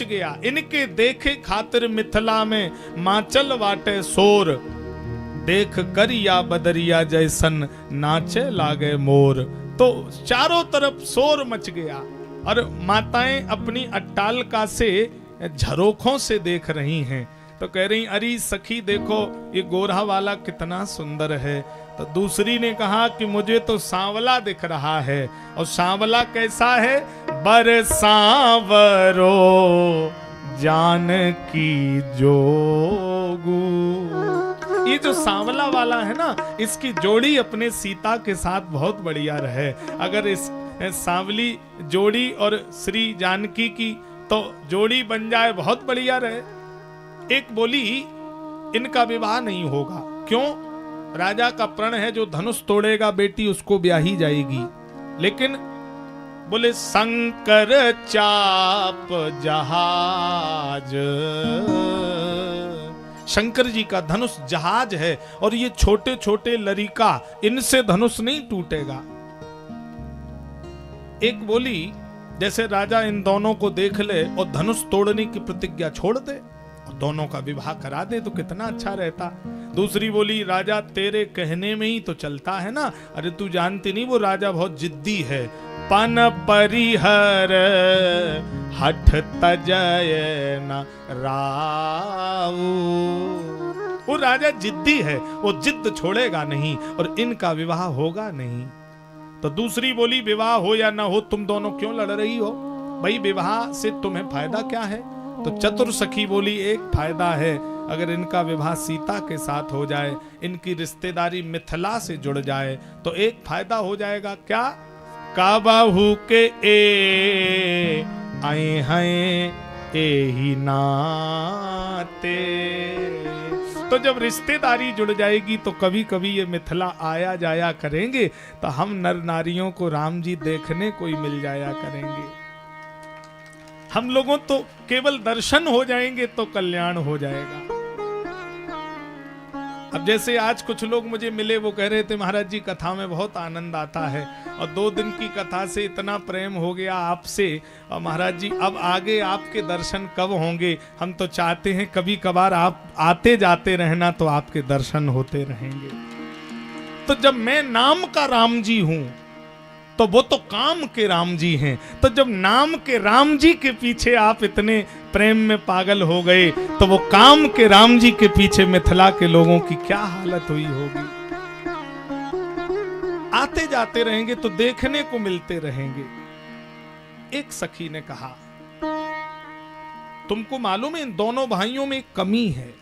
गया। इनके देखे खातिर मिथिला में माचल वाटे शोर, देख करिया बदरिया जैसन नाचे लागे मोर। तो चारों तरफ शोर मच गया और माताएं अपनी अट्टालिका से झरोखों से देख रही हैं। तो कह रही, अरे सखी देखो ये गोरा वाला कितना सुंदर है। तो दूसरी ने कहा कि मुझे तो सांवला दिख रहा है। और सांवला कैसा है? बरसावरो जानकी जोगू। ये जो सांवला वाला है ना, इसकी जोड़ी अपने सीता के साथ बहुत बढ़िया रहे। अगर इस सांवली जोड़ी और श्री जानकी की तो जोड़ी बन जाए, बहुत बढ़िया रहे। एक बोली, इनका विवाह नहीं होगा। क्यों? राजा का प्रण है, जो धनुष तोड़ेगा बेटी उसको ब्याही जाएगी। लेकिन बोले शंकर चाप जहाज, शंकर जी का धनुष जहाज है और ये छोटे छोटे लरिका, इनसे धनुष नहीं टूटेगा। एक बोली, जैसे राजा इन दोनों को देख ले और धनुष तोड़ने की प्रतिज्ञा छोड़ दे और दोनों का विवाह करा दे तो कितना अच्छा रहता। दूसरी बोली, राजा तेरे कहने में ही तो चलता है ना। अरे तू जानती नहीं, वो राजा बहुत जिद्दी है। पन परिहर हठ तजय न राऊ। वो राजा जिद्दी है, वो जिद छोड़ेगा नहीं और इनका विवाह होगा नहीं। तो दूसरी बोली, विवाह हो या ना हो, तुम दोनों क्यों लड़ रही हो? भाई विवाह से तुम्हें फायदा क्या है? तो चतुर सखी बोली, एक फायदा है, अगर इनका विवाह सीता के साथ हो जाए, इनकी रिश्तेदारी मिथिला से जुड़ जाए तो एक फायदा हो जाएगा। क्या? काबाहू के ए आए हैं ए ही नाते। तो जब रिश्तेदारी जुड़ जाएगी तो कभी कभी ये मिथिला आया जाया करेंगे, तो हम नर नारियों को राम जी देखने को ही मिल जाया करेंगे। हम लोगों तो केवल दर्शन हो जाएंगे तो कल्याण हो जाएगा। अब जैसे आज कुछ लोग मुझे मिले, वो कह रहे थे महाराज जी कथा में बहुत आनंद आता है और 2 दिन की कथा से इतना प्रेम हो गया आपसे, और महाराज जी अब आगे आपके दर्शन कब होंगे? हम तो चाहते हैं कभी कभार आप आते जाते रहना तो आपके दर्शन होते रहेंगे। तो जब मैं नाम का राम जी हूं तो वो तो काम के राम जी हैं। तो जब नाम के राम जी के पीछे आप इतने प्रेम में पागल हो गए, तो वो काम के राम जी के पीछे मिथिला के लोगों की क्या हालत हुई होगी। आते जाते रहेंगे तो देखने को मिलते रहेंगे। एक सखी ने कहा, तुमको मालूम है इन दोनों भाइयों में एक कमी है।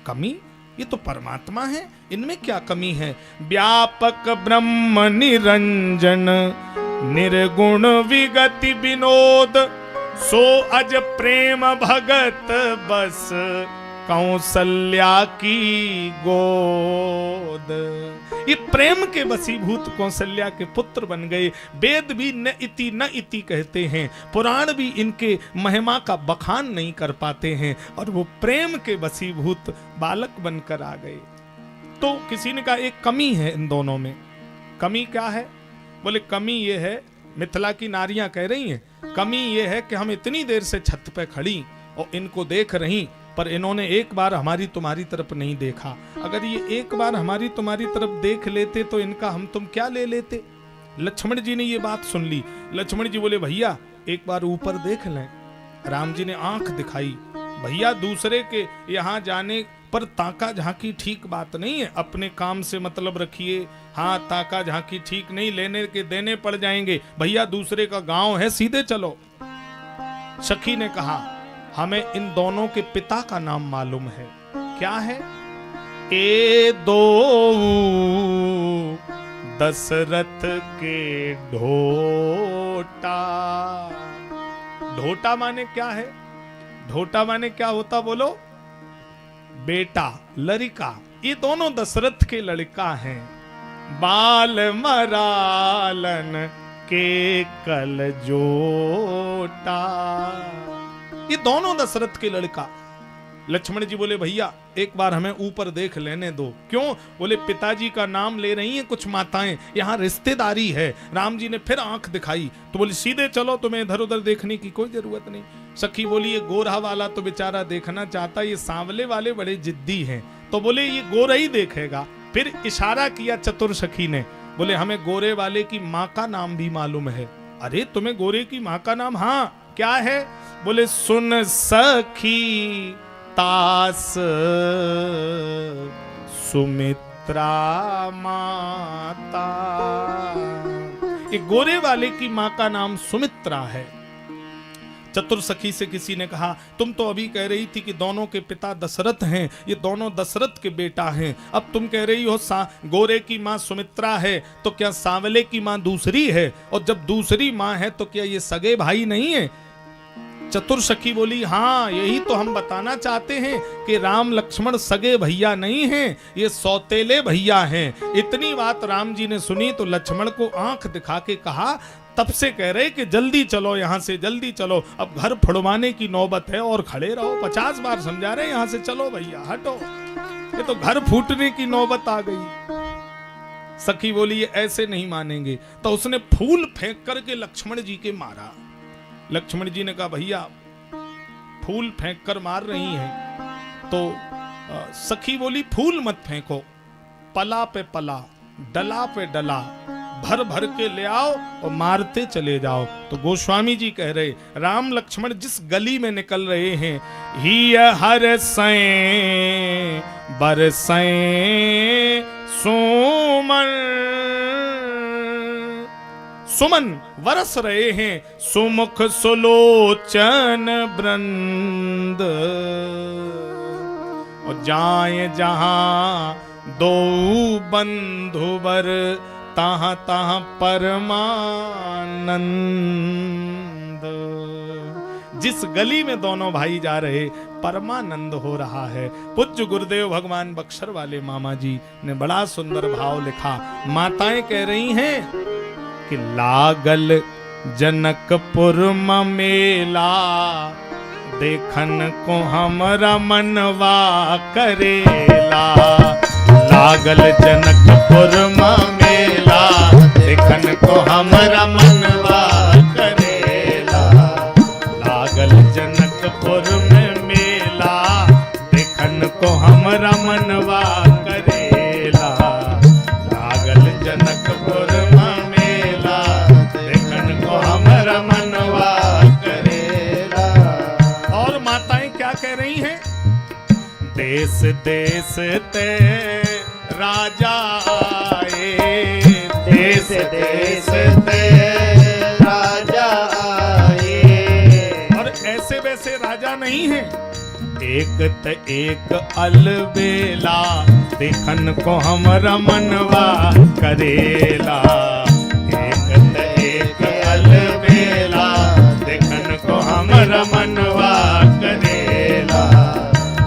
कमी? ये तो परमात्मा है, इनमें क्या कमी है? व्यापक ब्रह्म निरंजन निर्गुण विगति विनोद, सो अज प्रेम भगत बस कौशल्या की गोद। ये प्रेम के वशीभूत कौशल्या के पुत्र बन गए। वेद भी न इति कहते हैं, पुराण भी इनके महिमा का बखान नहीं कर पाते हैं, और वो प्रेम के वशीभूत बालक बनकर आ गए। तो किसी ने कहा एक कमी है इन दोनों में। कमी क्या है? बोले कमी ये है, मिथिला की नारियां कह रही हैं, कमी ये है कि हम इतनी देर से छत पे खड़ी और इनको देख रही, पर इन्होंने एक बार हमारी तुम्हारी तरफ नहीं देखा। अगर ये एक बार हमारी तुम्हारी तरफ देख लेते तो इनका हम तुम क्या ले लेते? लक्ष्मण जी ने ये बात सुन ली। लक्ष्मण जी बोले, भैया एक बार ऊपर देख लें। राम जी ने आंख दिखाई, भैया दूसरे के यहाँ जाने पर ताका झांकी ठीक बात नहीं है, अपने काम से मतलब रखिए। हाँ, ताका झांकी ठीक नहीं, लेने के देने पड़ जाएंगे। भैया दूसरे का गांव है, सीधे चलो। सखी ने कहा, हमें इन दोनों के पिता का नाम मालूम है। क्या है? ए दो दशरथ के ढोटा। ढोटा माने क्या है? ढोटा माने क्या होता बोलो? बेटा, लड़का। ये दोनों दशरथ के लड़का हैं। बाल मरालन के कल जोटा। ये दोनों दशरथ के लड़का। लक्ष्मण जी बोले, भैया एक बार हमें ऊपर देख लेने दो। क्यों? बोले पिताजी का नाम ले रही हैं कुछ माताएं, यहाँ रिश्तेदारी है। राम जी ने फिर आंख दिखाई तो बोले, सीधे चलो, तुम्हें इधर उधर देखने की कोई जरूरत नहीं। सखी बोली ये गोरा वाला तो बेचारा देखना चाहता, ये सांवले वाले बड़े जिद्दी हैं। तो बोले ये गोरा ही देखेगा। फिर इशारा किया चतुर सखी ने, बोले हमें गोरे वाले की माँ का नाम भी मालूम है। अरे तुम्हें गोरे की माँ का नाम? हाँ, क्या है? बोले सुन सखी तास सुमित्रा माता। एक गोरे वाले की माँ का नाम सुमित्रा है। चतुर सखी से किसी ने कहा, तुम तो अभी कह रही थी कि दोनों के पिता दशरथ हैं, ये दोनों दशरथ के बेटा हैं। अब तुम कह रही हो गोरे की माँ सुमित्रा है, तो क्या सांवले की माँ दूसरी है? और जब दूसरी माँ है तो क्या ये सगे भाई नहीं है? चतुर सखी बोली, हाँ यही तो हम बताना चाहते हैं कि राम लक्ष्मण सगे भैया नहीं हैं, ये सौतेले भैया हैं। इतनी बात राम जी ने सुनी तो लक्ष्मण को आंख दिखा के कहा, तब से कह रहे कि जल्दी चलो यहाँ से, जल्दी चलो, अब घर फुड़वाने की नौबत है और खड़े रहो। 50 बार समझा रहे यहाँ से चलो भैया, हटो, ये तो घर फूटने की नौबत आ गई। सखी बोली ये ऐसे नहीं मानेंगे, तो उसने फूल फेंक करके लक्ष्मण जी के मारा। लक्ष्मण जी ने कहा भैया फूल फेंक कर मार रही हैं। तो सखी बोली फूल मत फेंको, पला पे पला, डला पे डला, भर भर के ले आओ और मारते चले जाओ। तो गोस्वामी जी कह रहे, राम लक्ष्मण जिस गली में निकल रहे हैं, ही हर सैं बरसैं सुमन, सुमन वरस रहे हैं, सुमुख सुलोचन वृंद। और जाए जहां दो बंधुवर, तहाँ तहाँ परमानंद। जिस गली में दोनों भाई जा रहे, परमानंद हो रहा है। पूज्य गुरुदेव भगवान बक्सर वाले मामा जी ने बड़ा सुंदर भाव लिखा। माताएं कह रही हैं कि लागल जनकपुर मेला, देखन को हमरा मनवा करेला। लागल जनकपुर मेला, देखन को हमरा मनवा करेला। लागल जनकपुर में मेला, देखन को हमरा मनवा करेला। लागल जनकपुर में मेला, देखन को हमरा मनवा करेला। और माताएं क्या कह रही हैं? देश देश ते राजा आए, देश देश ते राजा आए। और ऐसे वैसे राजा नहीं है, एक त एक अलबेला, देखन को हमरा मनवा करेला। एक त एक अलबेला, देखन को हमरा मनवा करेला।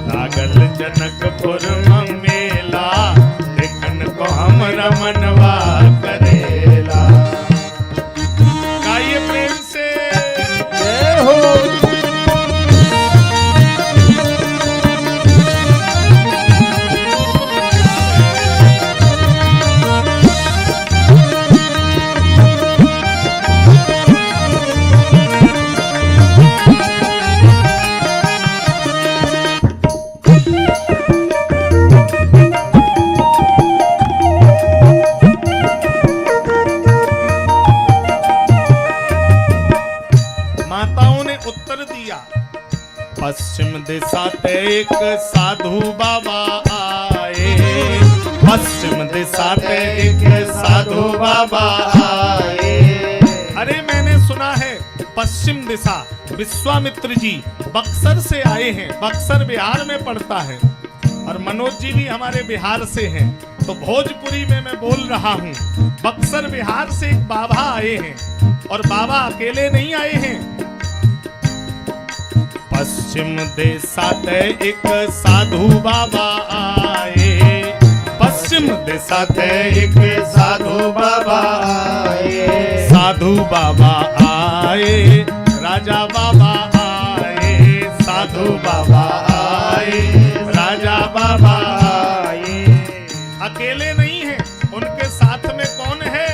लागल जनकपुर में मेला, देखन को हमरा मनवा करेला। गाइए प्रेम से जय हो। पश्चिम दिशा ते एक साधु बाबा आए, पश्चिम दिशा ते एक साधु बाबा आए। अरे मैंने सुना है पश्चिम दिशा विश्वामित्र जी बक्सर से आए हैं। बक्सर बिहार में पड़ता है और मनोज जी भी हमारे बिहार से हैं, तो भोजपुरी में मैं बोल रहा हूँ। बक्सर बिहार से एक बाबा आए हैं और बाबा अकेले नहीं आए हैं। पश्चिम दिशा ते एक साधु बाबा आए, पश्चिम दिशा ते एक साधु बाबा आए। साधु बाबा आए, राजा बाबा आए, साधु बाबा आए, राजा बाबा आए। अकेले नहीं है, उनके साथ में कौन है?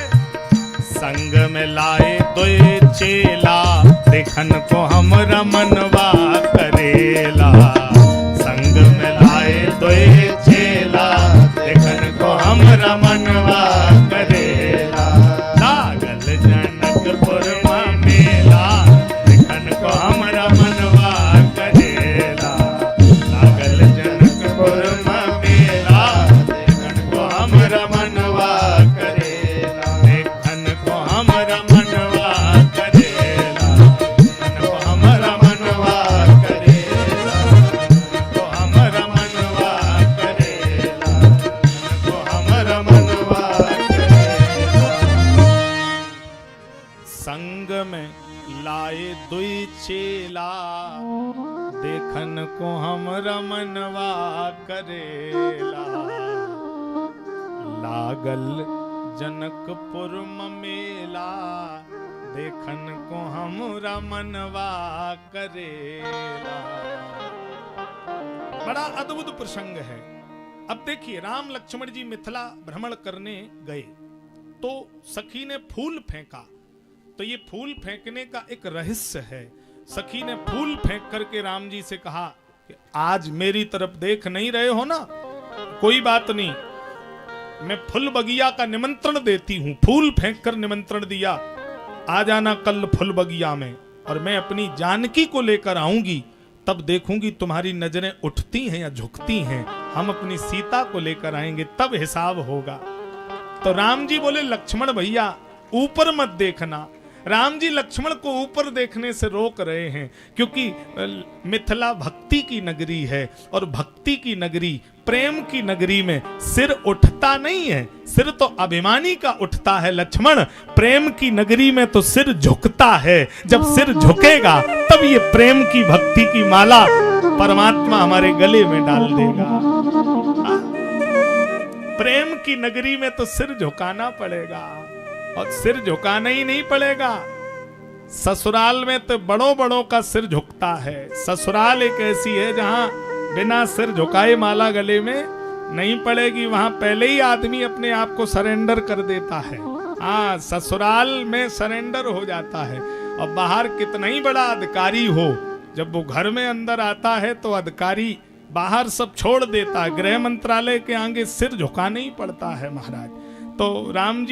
संग में लाए दो चेला, देख देखन को हमरा मनवा करेला, संग में लाए दोए चेला, देखन को हमरा मनवा करेला। लागल जनकपुर में मेला, देखन को हमरा मनवा करेला, लागल जनकपुर में मेला, देखन को हमरा मनवा करेला, देखन को हमरा मनवा करेला, देखन को हमरा मनवा करेला, देखन को हमरा मनवा करेला, देखन को हमरा मनवा करेला। संग में लाए दुई चेला, देखन को हमरा मनवा करेला, लागल जनकपुर में मेला, देखन को हमरा मनवा करेला। बड़ा अद्भुत प्रसंग है। अब देखिए, राम लक्ष्मण जी मिथिला भ्रमण करने गए तो सखी ने फूल फेंका। तो ये फूल फेंकने का एक रहस्य है। सखी ने फूल फेंक करके राम जी से कहा कि आज मेरी तरफ देख नहीं रहे हो ना, कोई बात नहीं, मैं फूल बगिया का निमंत्रण देती हूं। फूल फेंक कर निमंत्रण दिया, आ जाना कल फूल बगिया में, और मैं अपनी जानकी को लेकर आऊंगी, तब देखूंगी तुम्हारी नजरें उठती हैं या झुकती हैं। हम अपनी सीता को लेकर आएंगे, तब हिसाब होगा। तो राम जी बोले, लक्ष्मण भैया ऊपर मत देखना। राम जी लक्ष्मण को ऊपर देखने से रोक रहे हैं, क्योंकि मिथिला भक्ति की नगरी है, और भक्ति की नगरी, प्रेम की नगरी में सिर उठता नहीं है। सिर तो अभिमानी का उठता है लक्ष्मण, प्रेम की नगरी में तो सिर झुकता है। जब सिर झुकेगा तब ये प्रेम की भक्ति की माला परमात्मा हमारे गले में डाल देगा। प्रेम की नगरी में तो सिर झुकाना पड़ेगा, और सिर झुकाना ही नहीं पड़ेगा, ससुराल में तो बड़ों बड़ों का सिर झुकता है। ससुराल एक ऐसी है जहां बिना सिर झुकाए माला गले में नहीं पड़ेगी। वहां पहले ही आदमी अपने आप को सरेंडर कर देता है। हाँ, ससुराल में सरेंडर हो जाता है। और बाहर कितना ही बड़ा अधिकारी हो, जब वो घर में अंदर आता है तो अधिकारी बाहर सब छोड़ देता है। गृह मंत्रालय के आगे सिर झुकाना ही पड़ता है महाराज। तो राम जी